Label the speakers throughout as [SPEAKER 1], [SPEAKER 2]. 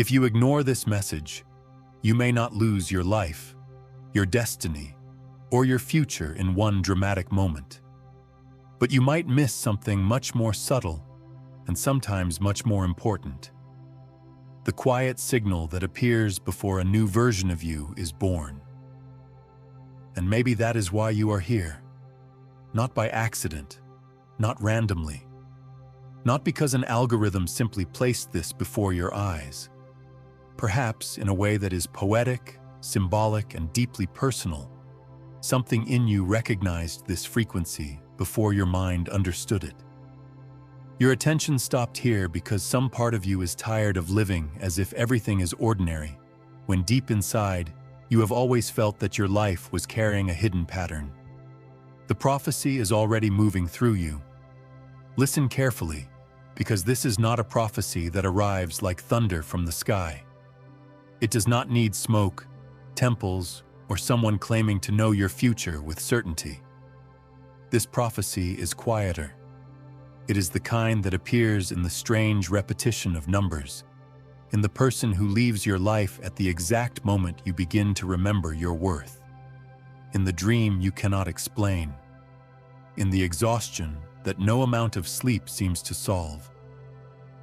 [SPEAKER 1] If you ignore this message, you may not lose your life, your destiny, or your future in one dramatic moment. But you might miss something much more subtle and sometimes much more important. The quiet signal that appears before a new version of you is born. And maybe that is why you are here. Not by accident, not randomly, not because an algorithm simply placed this before your eyes. Perhaps in a way that is poetic, symbolic, and deeply personal, something in you recognized this frequency before your mind understood it. Your attention stopped here because some part of you is tired of living as if everything is ordinary, when deep inside, you have always felt that your life was carrying a hidden pattern. The prophecy is already moving through you. Listen carefully, because this is not a prophecy that arrives like thunder from the sky. It does not need smoke, temples, or someone claiming to know your future with certainty. This prophecy is quieter. It is the kind that appears in the strange repetition of numbers, in the person who leaves your life at the exact moment you begin to remember your worth, in the dream you cannot explain, in the exhaustion that no amount of sleep seems to solve,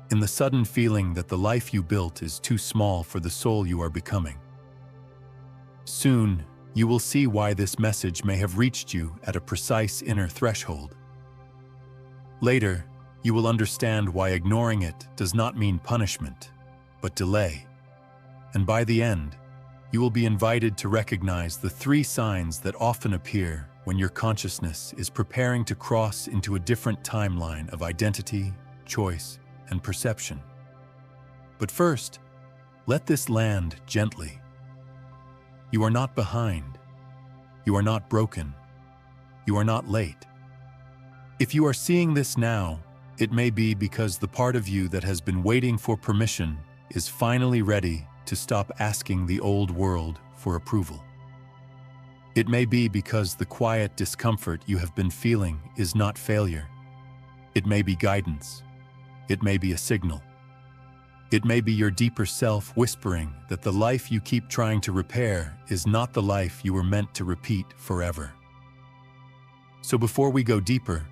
[SPEAKER 1] in the sudden feeling that the life you built is too small for the soul you are becoming. Soon, you will see why this message may have reached you at a precise inner threshold. Later, you will understand why ignoring it does not mean punishment, but delay. And by the end, you will be invited to recognize the 3 signs that often appear when your consciousness is preparing to cross into a different timeline of identity, choice, and perception. But first, let this land gently. You are not behind. You are not broken. You are not late. If you are seeing this now, it may be because the part of you that has been waiting for permission is finally ready to stop asking the old world for approval. It may be because the quiet discomfort you have been feeling is not failure. It may be guidance. It may be a signal. It may be your deeper self whispering that the life you keep trying to repair is not the life you were meant to repeat forever. So before we go deeper,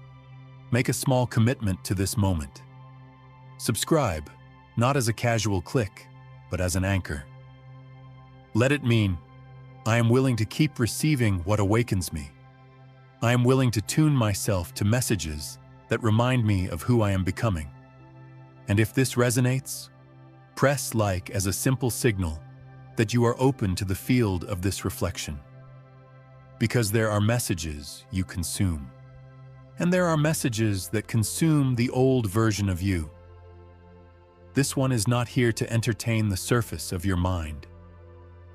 [SPEAKER 1] make a small commitment to this moment. Subscribe, not as a casual click, but as an anchor. Let it mean, I am willing to keep receiving what awakens me. I am willing to tune myself to messages that remind me of who I am becoming. And if this resonates, press like as a simple signal that you are open to the field of this reflection. Because there are messages you consume. And there are messages that consume the old version of you. This one is not here to entertain the surface of your mind.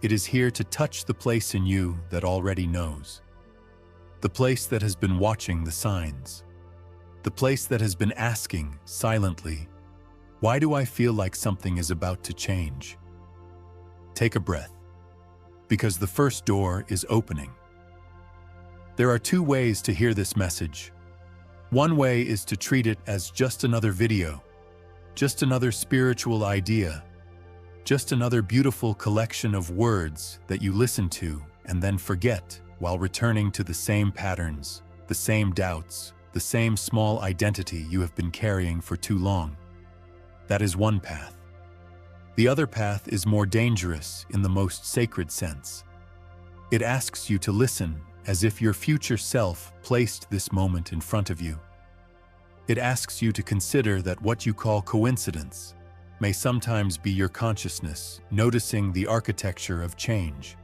[SPEAKER 1] It is here to touch the place in you that already knows. The place that has been watching the signs. The place that has been asking silently, why do I feel like something is about to change? Take a breath, because the first door is opening. There are 2 ways to hear this message. One way is to treat it as just another video, just another spiritual idea, just another beautiful collection of words that you listen to and then forget while returning to the same patterns, the same doubts, the same small identity you have been carrying for too long. That is one path. The other path is more dangerous in the most sacred sense. It asks you to listen as if your future self placed this moment in front of you. It asks you to consider that what you call coincidence may sometimes be your consciousness noticing the architecture of change.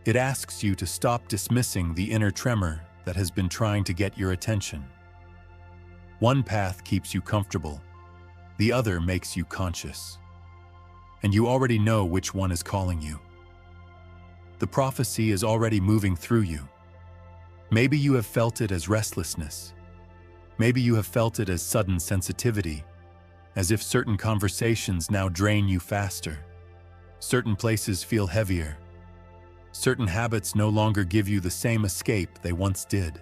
[SPEAKER 1] It asks you to stop dismissing the inner tremor that has been trying to get your attention. One path keeps you comfortable, the other makes you conscious. And you already know which one is calling you. The prophecy is already moving through you. Maybe you have felt it as restlessness. Maybe you have felt it as sudden sensitivity, as if certain conversations now drain you faster. Certain places feel heavier. Certain habits no longer give you the same escape they once did.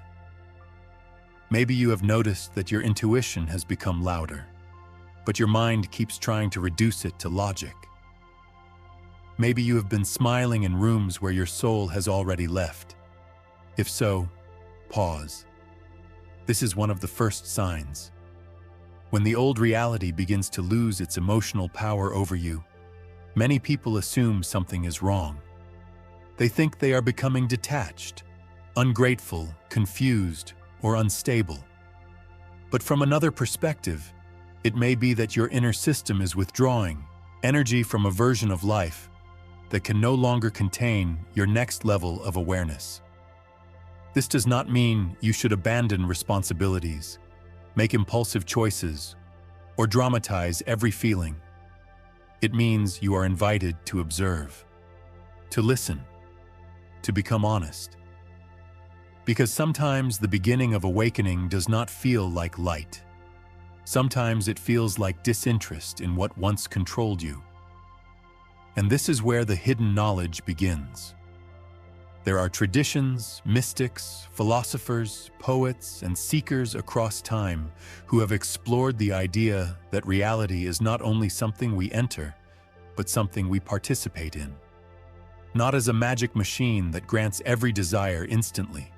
[SPEAKER 1] Maybe you have noticed that your intuition has become louder, but your mind keeps trying to reduce it to logic. Maybe you have been smiling in rooms where your soul has already left. If so, pause. This is one of the first signs. When the old reality begins to lose its emotional power over you, many people assume something is wrong. They think they are becoming detached, ungrateful, confused, or unstable. But from another perspective, it may be that your inner system is withdrawing energy from a version of life that can no longer contain your next level of awareness. This does not mean you should abandon responsibilities, make impulsive choices, or dramatize every feeling. It means you are invited to observe, to listen, to become honest. Because sometimes the beginning of awakening does not feel like light. Sometimes it feels like disinterest in what once controlled you. And this is where the hidden knowledge begins. There are traditions, mystics, philosophers, poets, and seekers across time who have explored the idea that reality is not only something we enter, but something we participate in. Not as a magic machine that grants every desire instantly.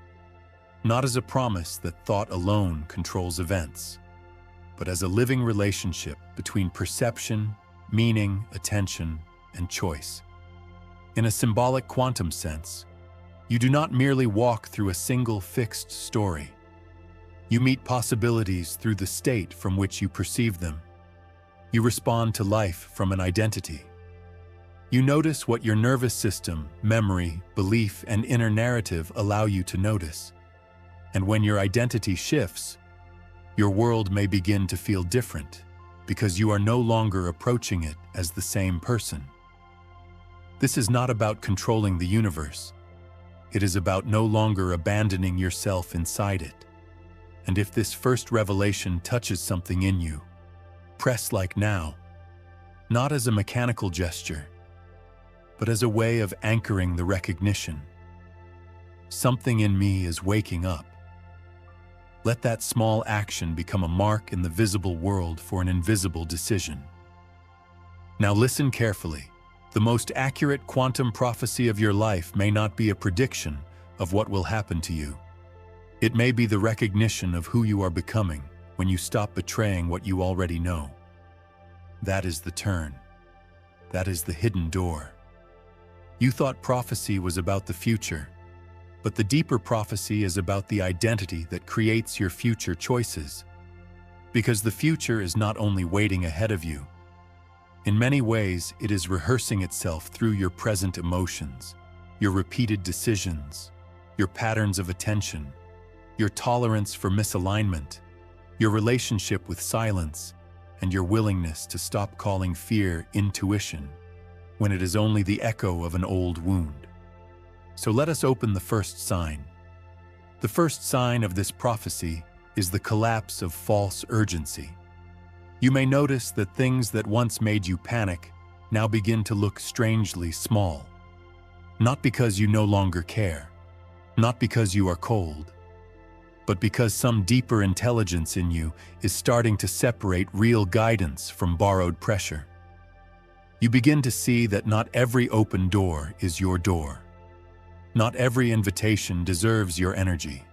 [SPEAKER 1] Not as a promise that thought alone controls events, but as a living relationship between perception, meaning, attention, and choice. In a symbolic quantum sense, you do not merely walk through a single fixed story. You meet possibilities through the state from which you perceive them. You respond to life from an identity. You notice what your nervous system, memory, belief, and inner narrative allow you to notice. And when your identity shifts, your world may begin to feel different because you are no longer approaching it as the same person. This is not about controlling the universe. It is about no longer abandoning yourself inside it. And if this first revelation touches something in you, press like now, not as a mechanical gesture, but as a way of anchoring the recognition. Something in me is waking up. Let that small action become a mark in the visible world for an invisible decision. Now listen carefully. The most accurate quantum prophecy of your life may not be a prediction of what will happen to you. It may be the recognition of who you are becoming when you stop betraying what you already know. That is the turn. That is the hidden door. You thought prophecy was about the future, but the deeper prophecy is about the identity that creates your future choices. Because the future is not only waiting ahead of you. In many ways, it is rehearsing itself through your present emotions, your repeated decisions, your patterns of attention, your tolerance for misalignment, your relationship with silence, and your willingness to stop calling fear intuition when it is only the echo of an old wound. So let us open the first sign. The first sign of this prophecy is the collapse of false urgency. You may notice that things that once made you panic now begin to look strangely small. Not because you no longer care, not because you are cold, but because some deeper intelligence in you is starting to separate real guidance from borrowed pressure. You begin to see that not every open door is your door. Not every invitation deserves your energy.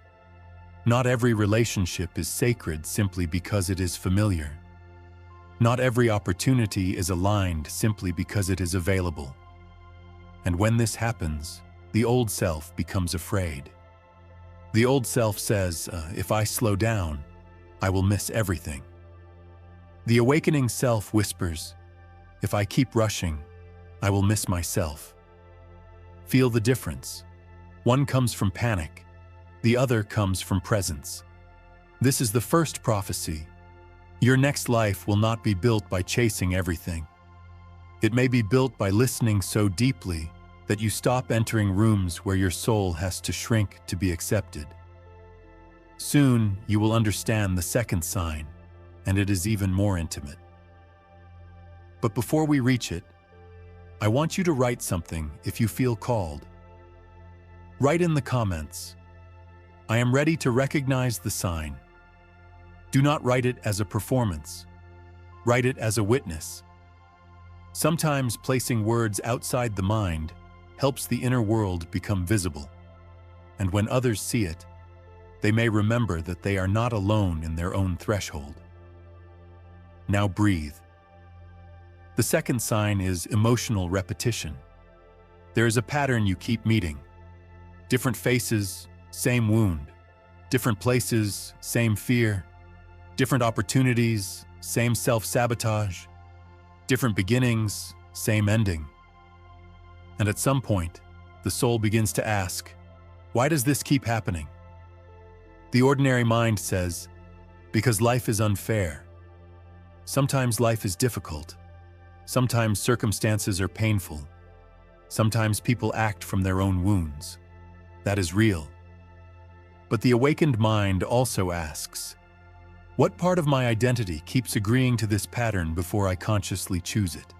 [SPEAKER 1] Not every relationship is sacred simply because it is familiar. Not every opportunity is aligned simply because it is available. And when this happens, the old self becomes afraid. The old self says, if I slow down, I will miss everything. The awakening self whispers, if I keep rushing, I will miss myself. Feel the difference. One comes from panic, the other comes from presence. This is the first prophecy. Your next life will not be built by chasing everything. It may be built by listening so deeply that you stop entering rooms where your soul has to shrink to be accepted. Soon, you will understand the second sign, and it is even more intimate. But before we reach it, I want you to write something if you feel called. Write in the comments, I am ready to recognize the sign. Do not write it as a performance. Write it as a witness. Sometimes placing words outside the mind helps the inner world become visible. And when others see it, they may remember that they are not alone in their own threshold. Now breathe. The second sign is emotional repetition. There is a pattern you keep meeting. Different faces, same wound. Different places, same fear. Different opportunities, same self-sabotage. Different beginnings, same ending. And at some point, the soul begins to ask, why does this keep happening? The ordinary mind says, because life is unfair. Sometimes life is difficult. Sometimes circumstances are painful. Sometimes people act from their own wounds. That is real. But the awakened mind also asks, what part of my identity keeps agreeing to this pattern before I consciously choose it?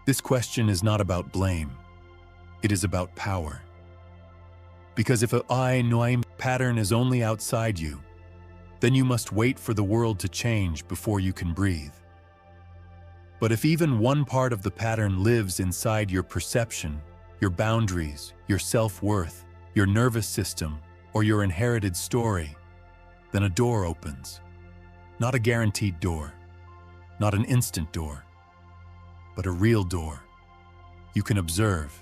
[SPEAKER 1] This question is not about blame. It is about power. Because if a I know pattern is only outside you, then you must wait for the world to change before you can breathe. But if even one part of the pattern lives inside your perception, your boundaries, your self-worth, your nervous system, or your inherited story, then a door opens. Not a guaranteed door, not an instant door, but a real door. You can observe,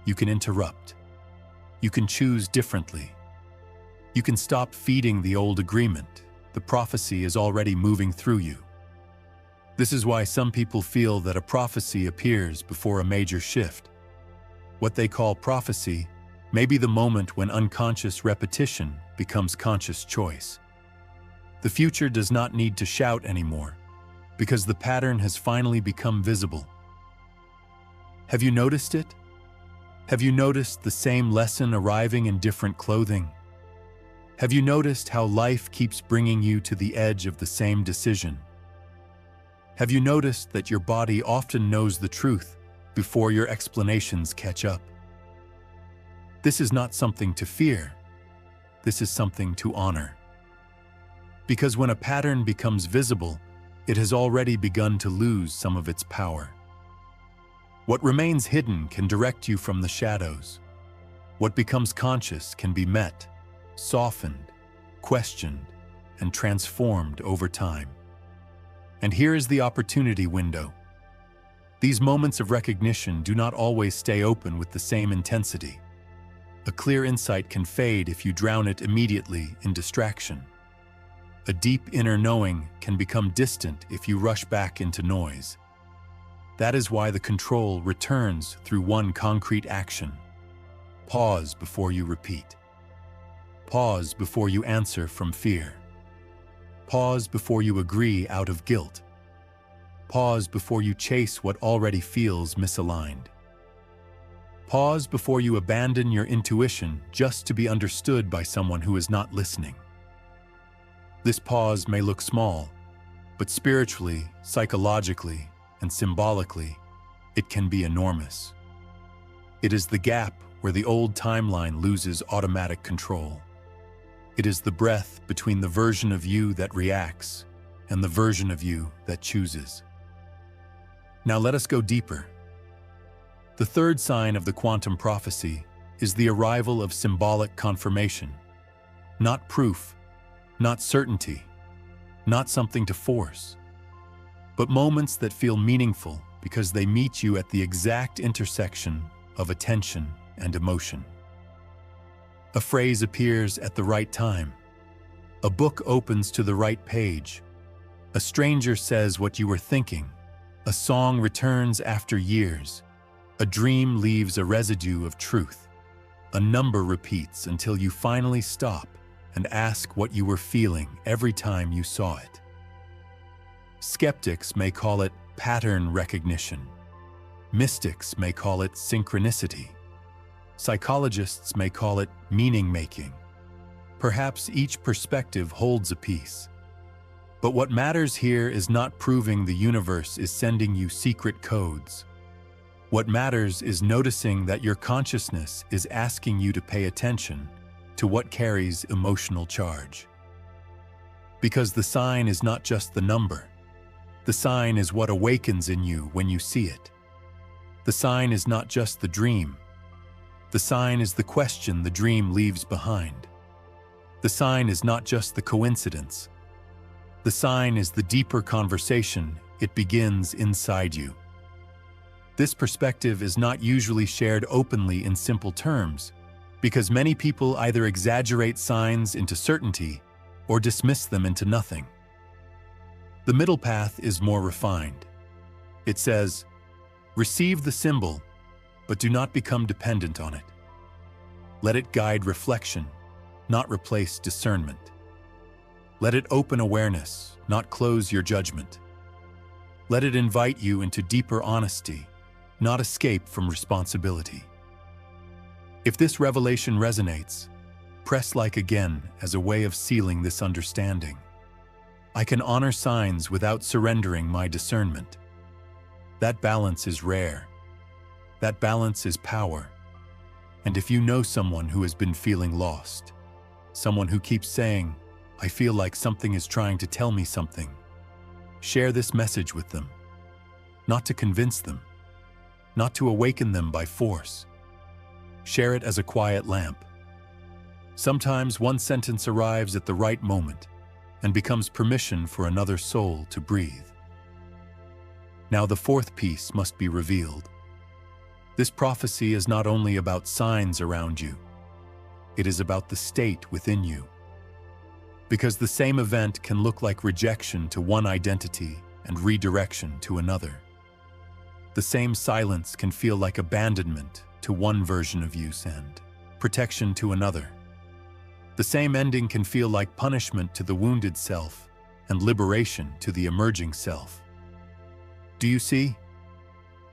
[SPEAKER 1] you can interrupt, you can choose differently. You can stop feeding the old agreement. The prophecy is already moving through you. This is why some people feel that a prophecy appears before a major shift. What they call prophecy may be the moment when unconscious repetition becomes conscious choice. The future does not need to shout anymore, because the pattern has finally become visible. Have you noticed it? Have you noticed the same lesson arriving in different clothing? Have you noticed how life keeps bringing you to the edge of the same decision? Have you noticed that your body often knows the truth before your explanations catch up? This is not something to fear. This is something to honor. Because when a pattern becomes visible, it has already begun to lose some of its power. What remains hidden can direct you from the shadows. What becomes conscious can be met, softened, questioned, and transformed over time. And here is the opportunity window. These moments of recognition do not always stay open with the same intensity. A clear insight can fade if you drown it immediately in distraction. A deep inner knowing can become distant if you rush back into noise. That is why the control returns through one concrete action. Pause before you repeat. Pause before you answer from fear. Pause before you agree out of guilt. Pause before you chase what already feels misaligned. Pause before you abandon your intuition just to be understood by someone who is not listening. This pause may look small, but spiritually, psychologically, and symbolically, it can be enormous. It is the gap where the old timeline loses automatic control. It is the breath between the version of you that reacts and the version of you that chooses. Now let us go deeper. The third sign of the quantum prophecy is the arrival of symbolic confirmation. Not proof, not certainty, not something to force, but moments that feel meaningful because they meet you at the exact intersection of attention and emotion. A phrase appears at the right time. A book opens to the right page. A stranger says what you were thinking. A song returns after years. A dream leaves a residue of truth. A number repeats until you finally stop and ask what you were feeling every time you saw it. Skeptics may call it pattern recognition. Mystics may call it synchronicity. Psychologists may call it meaning-making. Perhaps each perspective holds a piece. But what matters here is not proving the universe is sending you secret codes. What matters is noticing that your consciousness is asking you to pay attention to what carries emotional charge. Because the sign is not just the number. The sign is what awakens in you when you see it. The sign is not just the dream. The sign is the question the dream leaves behind. The sign is not just the coincidence. The sign is the deeper conversation. It begins inside you. This perspective is not usually shared openly in simple terms, because many people either exaggerate signs into certainty or dismiss them into nothing. The middle path is more refined. It says, receive the symbol, but do not become dependent on it. Let it guide reflection, not replace discernment. Let it open awareness, not close your judgment. Let it invite you into deeper honesty, not escape from responsibility. If this revelation resonates, press like again as a way of sealing this understanding. I can honor signs without surrendering my discernment. That balance is rare. That balance is power. And if you know someone who has been feeling lost, someone who keeps saying, I feel like something is trying to tell me something, share this message with them. Not to convince them, not to awaken them by force. Share it as a quiet lamp. Sometimes one sentence arrives at the right moment and becomes permission for another soul to breathe. Now the fourth piece must be revealed. This prophecy is not only about signs around you, it is about the state within you. Because the same event can look like rejection to one identity and redirection to another. The same silence can feel like abandonment to one version of you and protection to another. The same ending can feel like punishment to the wounded self and liberation to the emerging self. Do you see?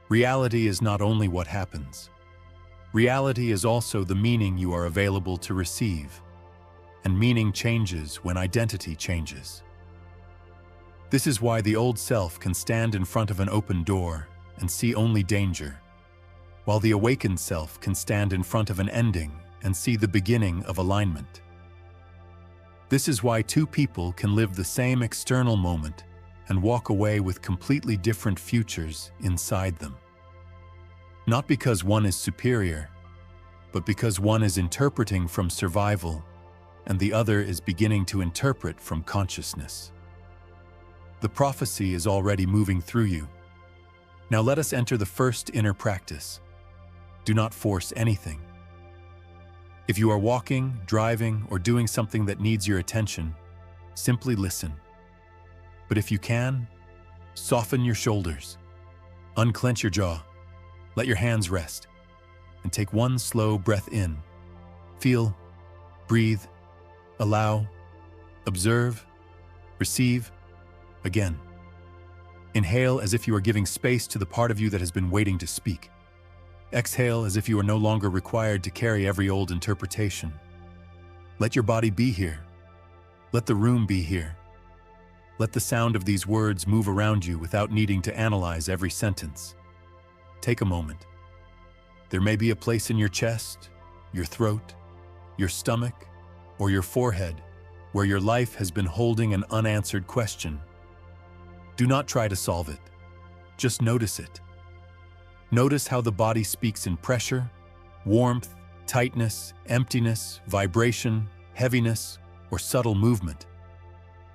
[SPEAKER 1] Reality is not only what happens. Reality is also the meaning you are available to receive. And meaning changes when identity changes. This is why the old self can stand in front of an open door and see only danger, while the awakened self can stand in front of an ending and see the beginning of alignment. This is why two people can live the same external moment and walk away with completely different futures inside them. Not because one is superior, but because one is interpreting from survival and the other is beginning to interpret from consciousness. The prophecy is already moving through you. Now let us enter the first inner practice. Do not force anything. If you are walking, driving, or doing something that needs your attention, simply listen. But if you can, soften your shoulders, unclench your jaw, let your hands rest, and take one slow breath in. Feel, breathe, allow, observe, receive, again. Inhale as if you are giving space to the part of you that has been waiting to speak. Exhale as if you are no longer required to carry every old interpretation. Let your body be here. Let the room be here. Let the sound of these words move around you without needing to analyze every sentence. Take a moment. There may be a place in your chest, your throat, your stomach, or your forehead where your life has been holding an unanswered question. Do not try to solve it. Just notice it. Notice how the body speaks in pressure, warmth, tightness, emptiness, vibration, heaviness, or subtle movement.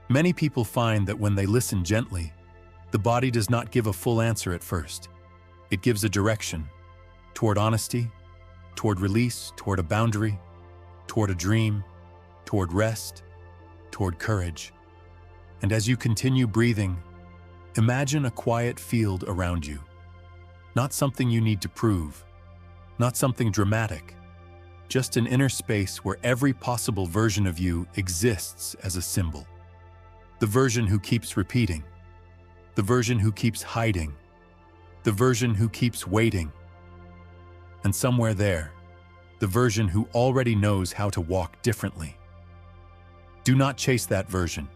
[SPEAKER 1] Many people find that when they listen gently, the body does not give a full answer at first. It gives a direction toward honesty, toward release, toward a boundary, toward a dream, toward rest, toward courage. And as you continue breathing, imagine a quiet field around you. Not something you need to prove, not something dramatic, just an inner space where every possible version of you exists as a symbol. The version who keeps repeating, the version who keeps hiding, the version who keeps waiting. And somewhere there, the version who already knows how to walk differently. Do not chase that version.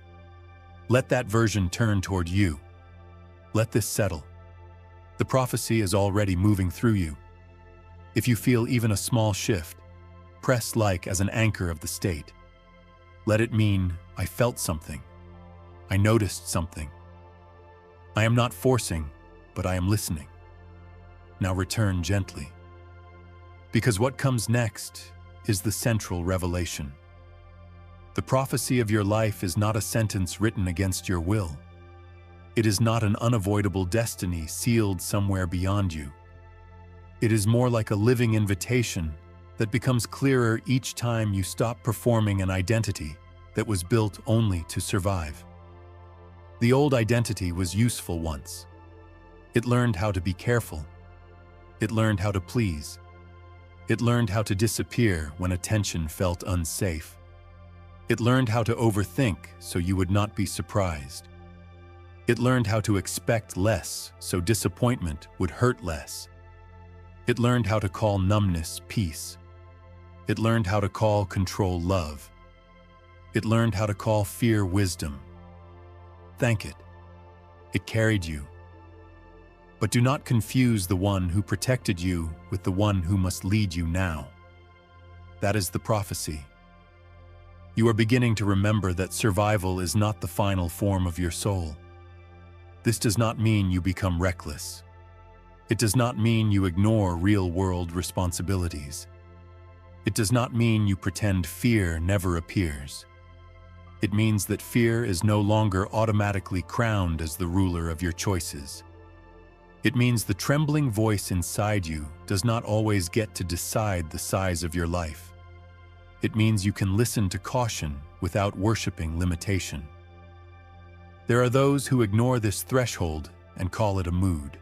[SPEAKER 1] Let that version turn toward you. Let this settle. The prophecy is already moving through you. If you feel even a small shift, press like as an anchor of the state. Let it mean, I felt something. I noticed something. I am not forcing, but I am listening. Now return gently. Because what comes next is the central revelation. The prophecy of your life is not a sentence written against your will. It is not an unavoidable destiny sealed somewhere beyond you. It is more like a living invitation that becomes clearer each time you stop performing an identity that was built only to survive. The old identity was useful once. It learned how to be careful. It learned how to please. It learned how to disappear when attention felt unsafe. It learned how to overthink so you would not be surprised. It learned how to expect less so disappointment would hurt less. It learned how to call numbness peace. It learned how to call control love. It learned how to call fear wisdom. Thank it. It carried you. But do not confuse the one who protected you with the one who must lead you now. That is the prophecy. You are beginning to remember that survival is not the final form of your soul. This does not mean you become reckless. It does not mean you ignore real-world responsibilities. It does not mean you pretend fear never appears. It means that fear is no longer automatically crowned as the ruler of your choices. It means the trembling voice inside you does not always get to decide the size of your life. It means you can listen to caution without worshiping limitation. There are those who ignore this threshold and call it a mood.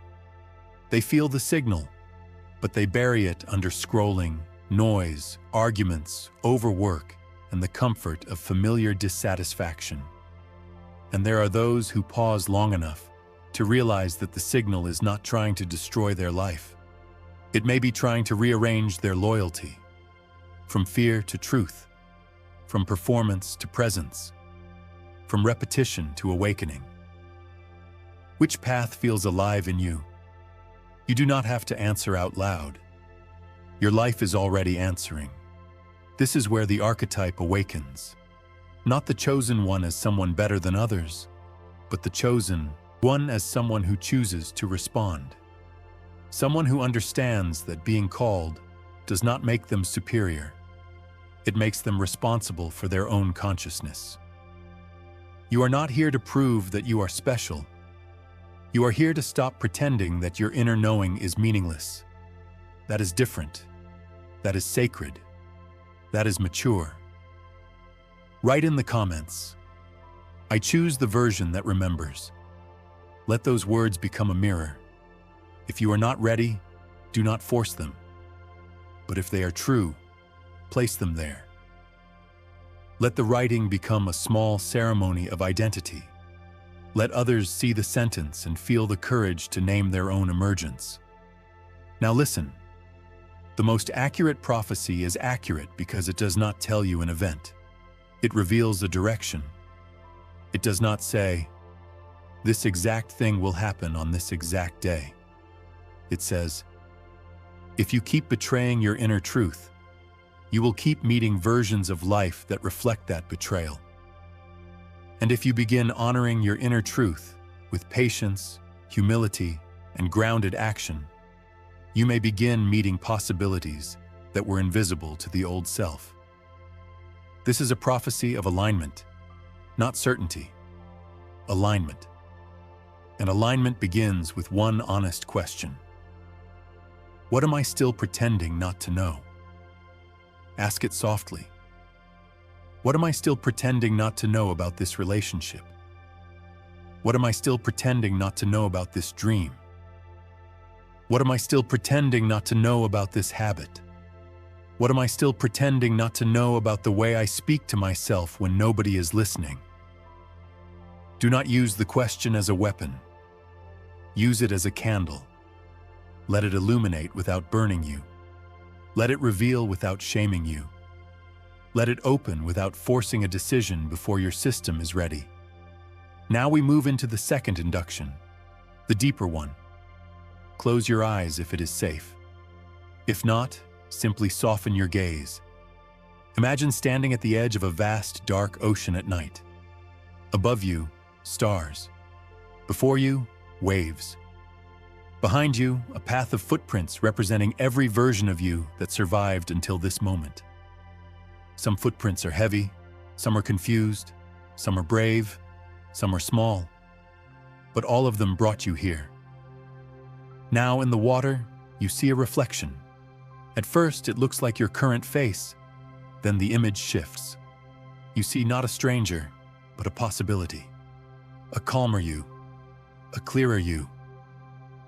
[SPEAKER 1] They feel the signal, but they bury it under scrolling, noise, arguments, overwork, and the comfort of familiar dissatisfaction. And there are those who pause long enough to realize that the signal is not trying to destroy their life. It may be trying to rearrange their loyalty, from fear to truth, from performance to presence, from repetition to awakening. Which path feels alive in you? You do not have to answer out loud. Your life is already answering. This is where the archetype awakens. Not the chosen one as someone better than others, but the chosen one as someone who chooses to respond. Someone who understands that being called does not make them superior. It makes them responsible for their own consciousness. You are not here to prove that you are special. You are here to stop pretending that your inner knowing is meaningless. That is different. That is sacred. That is mature. Write in the comments, "I choose the version that remembers." Let those words become a mirror. If you are not ready, do not force them. But if they are true, place them there. Let the writing become a small ceremony of identity. Let others see the sentence and feel the courage to name their own emergence. Now listen. The most accurate prophecy is accurate because it does not tell you an event. It reveals a direction. It does not say, "This exact thing will happen on this exact day." It says, "If you keep betraying your inner truth, you will keep meeting versions of life that reflect that betrayal. And if you begin honoring your inner truth with patience, humility, and grounded action, you may begin meeting possibilities that were invisible to the old self." This is a prophecy of alignment, not certainty. Alignment. And alignment begins with one honest question. What am I still pretending not to know? Ask it softly. What am I still pretending not to know about this relationship? What am I still pretending not to know about this dream? What am I still pretending not to know about this habit? What am I still pretending not to know about the way I speak to myself when nobody is listening? Do not use the question as a weapon. Use it as a candle. Let it illuminate without burning you. Let it reveal without shaming you. Let it open without forcing a decision before your system is ready. Now we move into the second induction, the deeper one. Close your eyes if it is safe. If not, simply soften your gaze. Imagine standing at the edge of a vast, dark ocean at night. Above you, stars. Before you, waves. Behind you, a path of footprints representing every version of you that survived until this moment. Some footprints are heavy, some are confused, some are brave, some are small, but all of them brought you here. Now in the water, you see a reflection. At first, it looks like your current face, then the image shifts. You see not a stranger, but a possibility. A calmer you, a clearer you.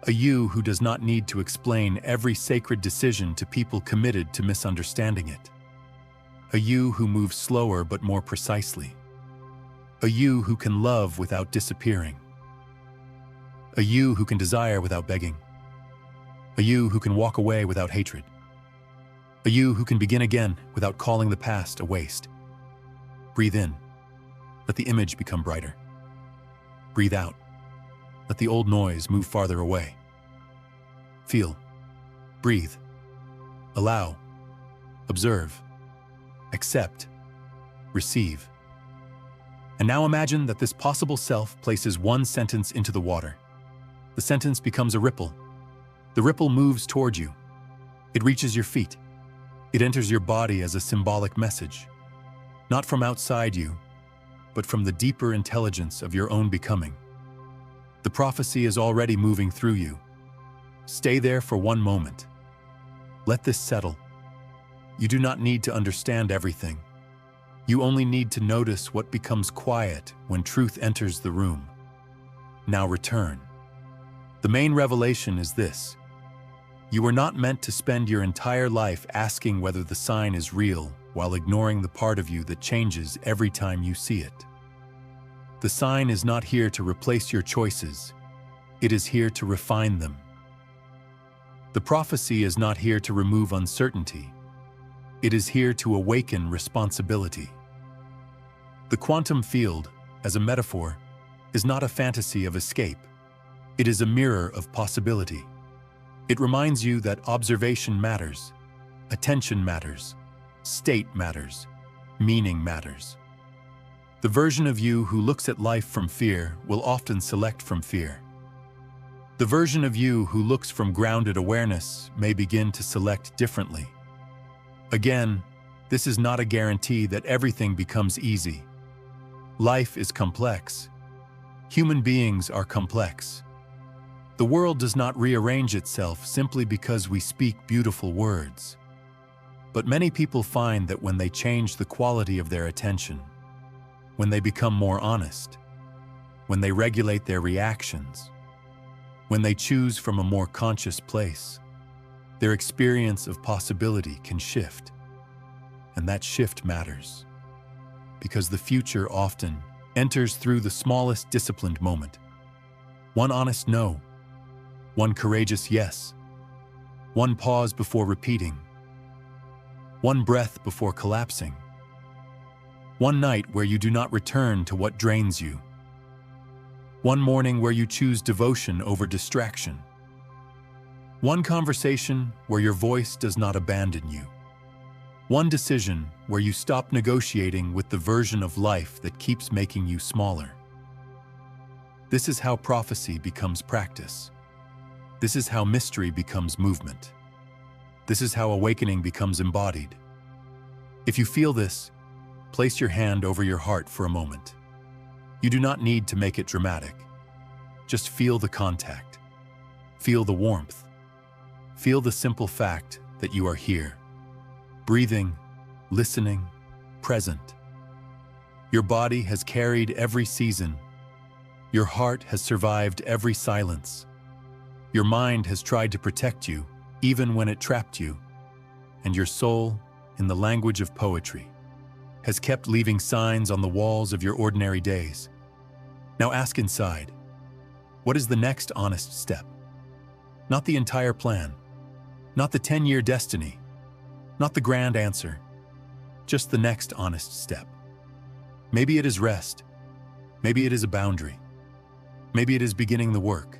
[SPEAKER 1] A you who does not need to explain every sacred decision to people committed to misunderstanding it. A you who moves slower but more precisely. A you who can love without disappearing. A you who can desire without begging. A you who can walk away without hatred. A you who can begin again without calling the past a waste. Breathe in. Let the image become brighter. Breathe out. Let the old noise move farther away. Feel. Breathe. Allow. Observe. Accept. Receive. And now imagine that this possible self places one sentence into the water. The sentence becomes a ripple. The ripple moves toward you. It reaches your feet. It enters your body as a symbolic message. Not from outside you, but from the deeper intelligence of your own becoming. The prophecy is already moving through you. Stay there for one moment. Let this settle. You do not need to understand everything. You only need to notice what becomes quiet when truth enters the room. Now return. The main revelation is this. You were not meant to spend your entire life asking whether the sign is real while ignoring the part of you that changes every time you see it. The sign is not here to replace your choices. It is here to refine them. The prophecy is not here to remove uncertainty. It is here to awaken responsibility. The quantum field, as a metaphor, is not a fantasy of escape. It is a mirror of possibility. It reminds you that observation matters, attention matters, state matters, meaning matters. The version of you who looks at life from fear will often select from fear. The version of you who looks from grounded awareness may begin to select differently. Again, this is not a guarantee that everything becomes easy. Life is complex. Human beings are complex. The world does not rearrange itself simply because we speak beautiful words. But many people find that when they change the quality of their attention, when they become more honest, when they regulate their reactions, when they choose from a more conscious place, their experience of possibility can shift. And that shift matters, because the future often enters through the smallest disciplined moment. One honest no, one courageous yes, one pause before repeating, one breath before collapsing, one night where you do not return to what drains you, one morning where you choose devotion over distraction, one conversation where your voice does not abandon you, one decision where you stop negotiating with the version of life that keeps making you smaller. This is how prophecy becomes practice. This is how mystery becomes movement. This is how awakening becomes embodied. If you feel this, place your hand over your heart for a moment. You do not need to make it dramatic. Just feel the contact. Feel the warmth. Feel the simple fact that you are here. Breathing, listening, present. Your body has carried every season. Your heart has survived every silence. Your mind has tried to protect you, even when it trapped you. And your soul, in the language of poetry, has kept leaving signs on the walls of your ordinary days. Now ask inside, what is the next honest step? Not the entire plan, not the 10-year destiny, not the grand answer, just the next honest step. Maybe it is rest, maybe it is a boundary, maybe it is beginning the work,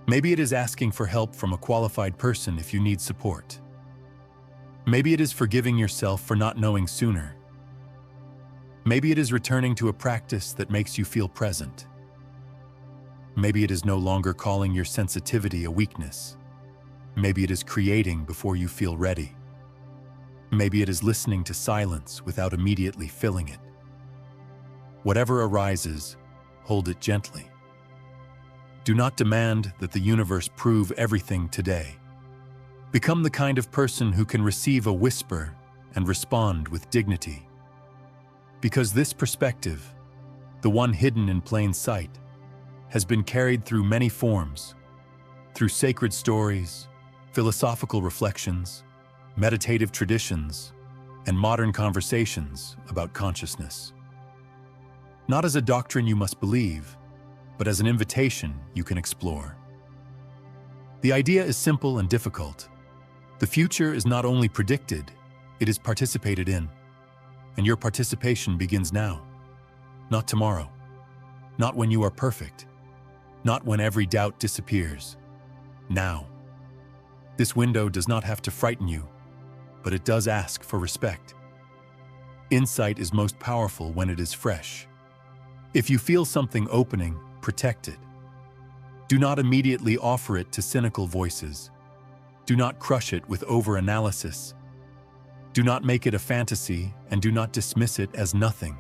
[SPEAKER 1] maybe it is asking for help from a qualified person if you need support. Maybe it is forgiving yourself for not knowing sooner. Maybe it is returning to a practice that makes you feel present. Maybe it is no longer calling your sensitivity a weakness. Maybe it is creating before you feel ready. Maybe it is listening to silence without immediately filling it. Whatever arises, hold it gently. Do not demand that the universe prove everything today. Become the kind of person who can receive a whisper and respond with dignity. Because this perspective, the one hidden in plain sight, has been carried through many forms, through sacred stories, philosophical reflections, meditative traditions, and modern conversations about consciousness. Not as a doctrine you must believe, but as an invitation you can explore. The idea is simple and difficult. The future is not only predicted, it is participated in. And your participation begins now, not tomorrow, not when you are perfect, not when every doubt disappears. Now. This window does not have to frighten you, but it does ask for respect. Insight is most powerful when it is fresh. If you feel something opening, protect it. Do not immediately offer it to cynical voices. Do not crush it with over-analysis. Do not make it a fantasy, and do not dismiss it as nothing.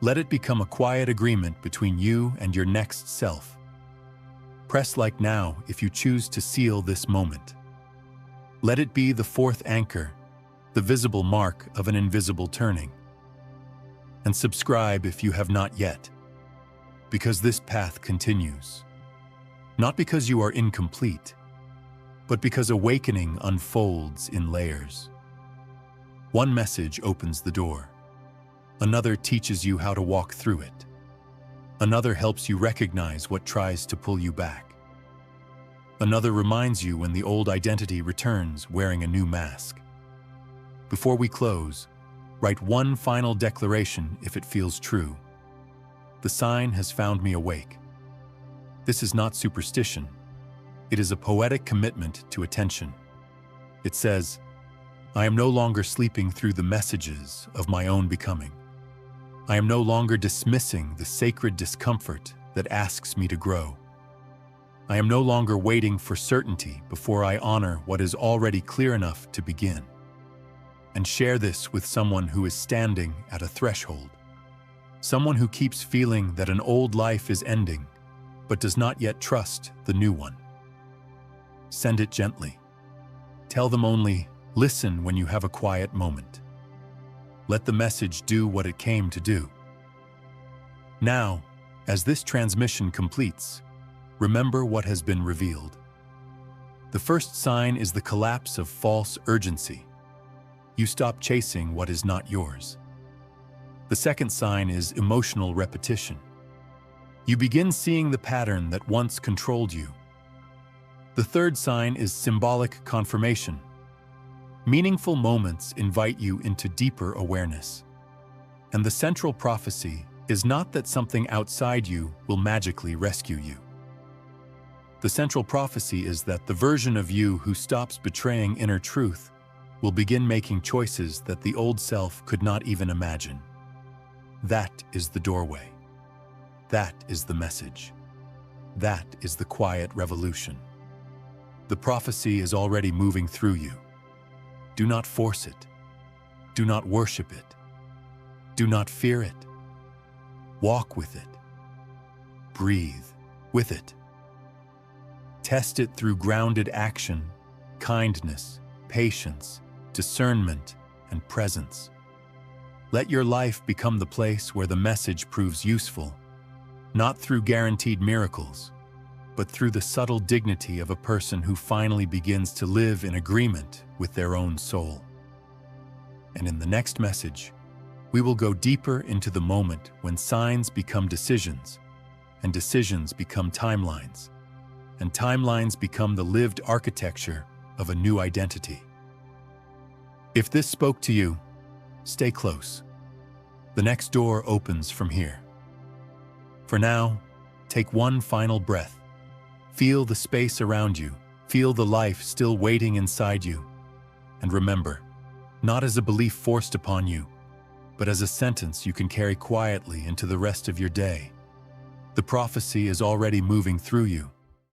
[SPEAKER 1] Let it become a quiet agreement between you and your next self. Press like now if you choose to seal this moment. Let it be the fourth anchor, the visible mark of an invisible turning. And subscribe if you have not yet, because this path continues. Not because you are incomplete, but because awakening unfolds in layers. One message opens the door. Another teaches you how to walk through it. Another helps you recognize what tries to pull you back. Another reminds you when the old identity returns wearing a new mask. Before we close, write one final declaration if it feels true. The sign has found me awake. This is not superstition. It is a poetic commitment to attention. It says, I am no longer sleeping through the messages of my own becoming. I am no longer dismissing the sacred discomfort that asks me to grow. I am no longer waiting for certainty before I honor what is already clear enough to begin. And share this with someone who is standing at a threshold. Someone who keeps feeling that an old life is ending, but does not yet trust the new one. Send it gently. Tell them only, listen when you have a quiet moment. Let the message do what it came to do. Now, as this transmission completes, remember what has been revealed. The first sign is the collapse of false urgency. You stop chasing what is not yours. The second sign is emotional repetition. You begin seeing the pattern that once controlled you. The third sign is symbolic confirmation. Meaningful moments invite you into deeper awareness. And the central prophecy is not that something outside you will magically rescue you. The central prophecy is that the version of you who stops betraying inner truth will begin making choices that the old self could not even imagine. That is the doorway. That is the message. That is the quiet revolution. The prophecy is already moving through you. Do not force it. Do not worship it. Do not fear it. Walk with it. Breathe with it. Test it through grounded action, kindness, patience, discernment, and presence. Let your life become the place where the message proves useful, not through guaranteed miracles, but through the subtle dignity of a person who finally begins to live in agreement with their own soul. And in the next message, we will go deeper into the moment when signs become decisions, and decisions become timelines, and timelines become the lived architecture of a new identity. If this spoke to you, stay close. The next door opens from here. For now, take one final breath. Feel the space around you. Feel the life still waiting inside you. And remember, not as a belief forced upon you, but as a sentence you can carry quietly into the rest of your day. The prophecy is already moving through you.